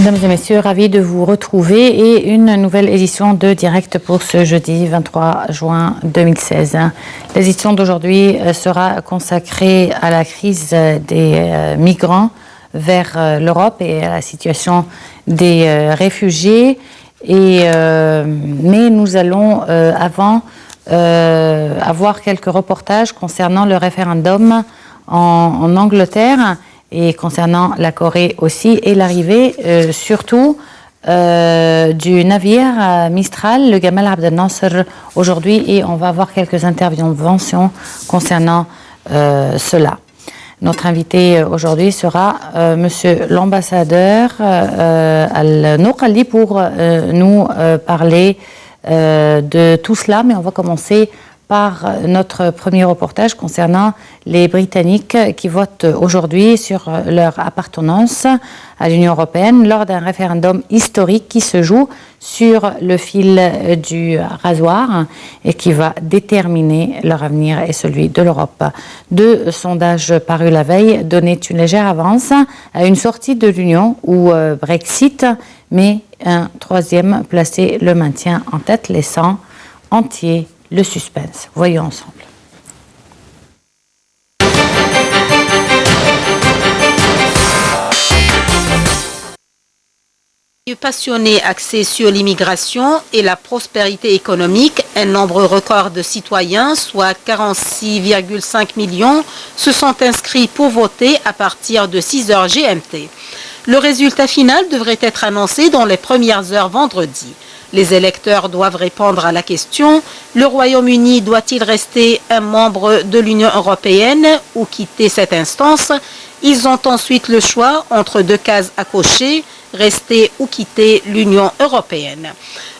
Mesdames et messieurs, ravis de vous retrouver et une nouvelle édition de Direct pour ce jeudi 23 juin 2016. L'édition d'aujourd'hui sera consacrée à la crise des migrants vers l'Europe et à la situation des réfugiés. Mais nous allons avant avoir quelques reportages concernant le référendum en Angleterre et concernant la Corée aussi, et l'arrivée surtout du navire Mistral, le Gamal Abdel Nasser, aujourd'hui, et on va avoir quelques interventions concernant cela. Notre invité aujourd'hui sera monsieur l'ambassadeur Al-Noqali pour nous parler de tout cela, mais on va commencer par notre premier reportage concernant les Britanniques qui votent aujourd'hui sur leur appartenance à l'Union européenne lors d'un référendum historique qui se joue sur le fil du rasoir et qui va déterminer leur avenir et celui de l'Europe. Deux sondages parus la veille donnaient une légère avance à une sortie de l'Union ou Brexit, mais un troisième plaçait le maintien en tête, laissant entier le suspense. Voyons ensemble. Passionné axé sur l'immigration et la prospérité économique, un nombre record de citoyens, soit 46,5 millions, se sont inscrits pour voter à partir de 6 heures GMT. Le résultat final devrait être annoncé dans les premières heures vendredi. Les électeurs doivent répondre à la question: le Royaume-Uni doit-il rester un membre de l'Union européenne ou quitter cette instance? Ils ont ensuite le choix entre deux cases à cocher: rester ou quitter l'Union européenne.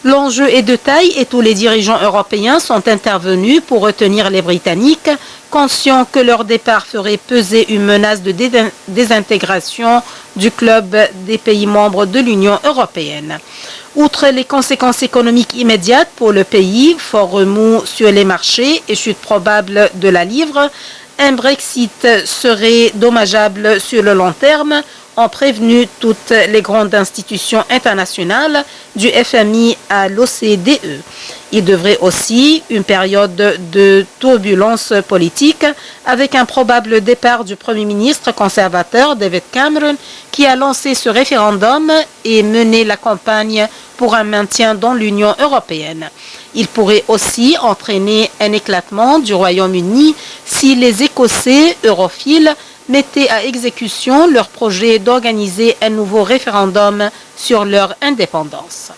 L'enjeu est de taille et tous les dirigeants européens sont intervenus pour retenir les Britanniques, conscients que leur départ ferait peser une menace de désintégration du club des pays membres de l'Union européenne. Outre les conséquences économiques immédiates pour le pays, fort remous sur les marchés et chute probable de la livre, un Brexit serait dommageable sur le long terme, ont prévenu toutes les grandes institutions internationales, du FMI à l'OCDE. Il devrait aussi une période de turbulence politique avec un probable départ du Premier ministre conservateur David Cameron qui a lancé ce référendum et mené la campagne pour un maintien dans l'Union européenne. Il pourrait aussi entraîner un éclatement du Royaume-Uni si les Écossais europhiles mettaient à exécution leur projet d'organiser un nouveau référendum sur leur indépendance.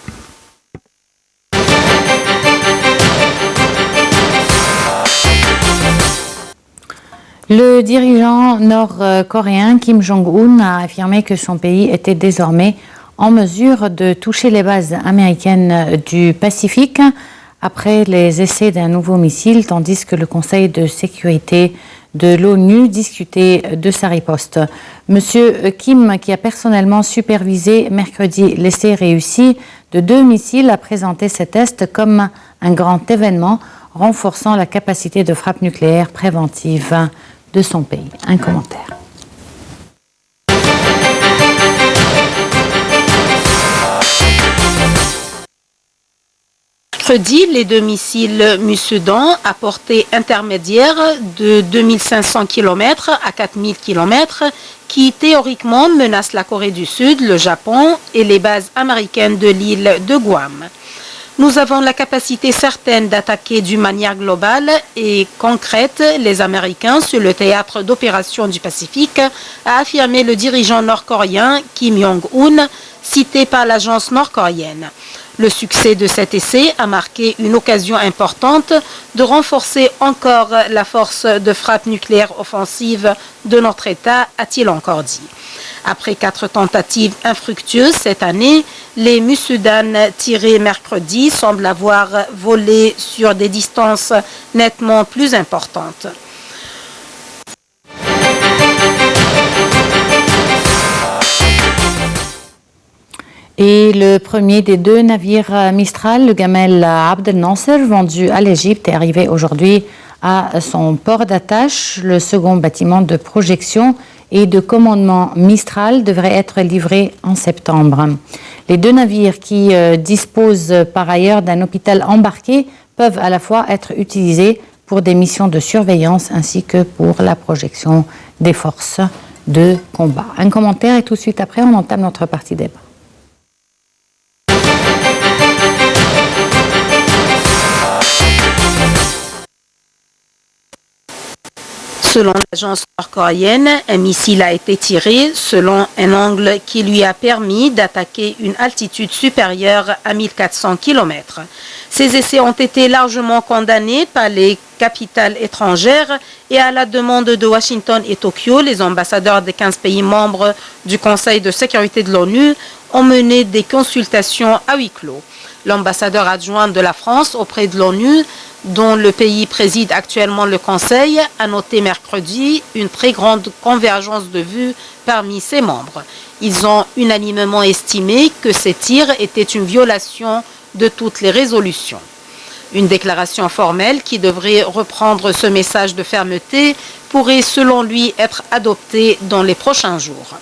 Le dirigeant nord-coréen Kim Jong-un a affirmé que son pays était désormais en mesure de toucher les bases américaines du Pacifique après les essais d'un nouveau missile, tandis que le Conseil de sécurité de l'ONU discutait de sa riposte. Monsieur Kim, qui a personnellement supervisé mercredi l'essai réussi de 2 missiles, a présenté ces tests comme un grand événement renforçant la capacité de frappe nucléaire préventive de son pays. Un commentaire. Mercredi, les 2 missiles Musudan à portée intermédiaire de 2500 km à 4000 km qui théoriquement menacent la Corée du Sud, le Japon et les bases américaines de l'île de Guam. Nous avons la capacité certaine d'attaquer d'une manière globale et concrète les Américains sur le théâtre d'opération du Pacifique, a affirmé le dirigeant nord-coréen Kim Jong-un, cité par l'agence nord-coréenne. Le succès de cet essai a marqué une occasion importante de renforcer encore la force de frappe nucléaire offensive de notre État, a-t-il encore dit. Après 4 tentatives infructueuses cette année, les Musudan tirés mercredi semblent avoir volé sur des distances nettement plus importantes. Et le premier des 2 navires Mistral, le Gamal Abdel Nasser, vendu à l'Égypte, est arrivé aujourd'hui à son port d'attache. Le second bâtiment de projection et de commandement Mistral devraient être livrés en septembre. Les deux navires qui disposent par ailleurs d'un hôpital embarqué peuvent à la fois être utilisés pour des missions de surveillance ainsi que pour la projection des forces de combat. Un commentaire et tout de suite après, on entame notre partie débat. Selon l'agence nord-coréenne, un missile a été tiré selon un angle qui lui a permis d'attaquer une altitude supérieure à 1400 km. Ces essais ont été largement condamnés par les capitales étrangères et à la demande de Washington et Tokyo, les ambassadeurs des 15 pays membres du Conseil de sécurité de l'ONU ont mené des consultations à huis clos. L'ambassadeur adjoint de la France auprès de l'ONU, dont le pays préside actuellement le Conseil, a noté mercredi une très grande convergence de vues parmi ses membres. Ils ont unanimement estimé que ces tirs étaient une violation de toutes les résolutions. Une déclaration formelle qui devrait reprendre ce message de fermeté pourrait, selon lui, être adoptée dans les prochains jours.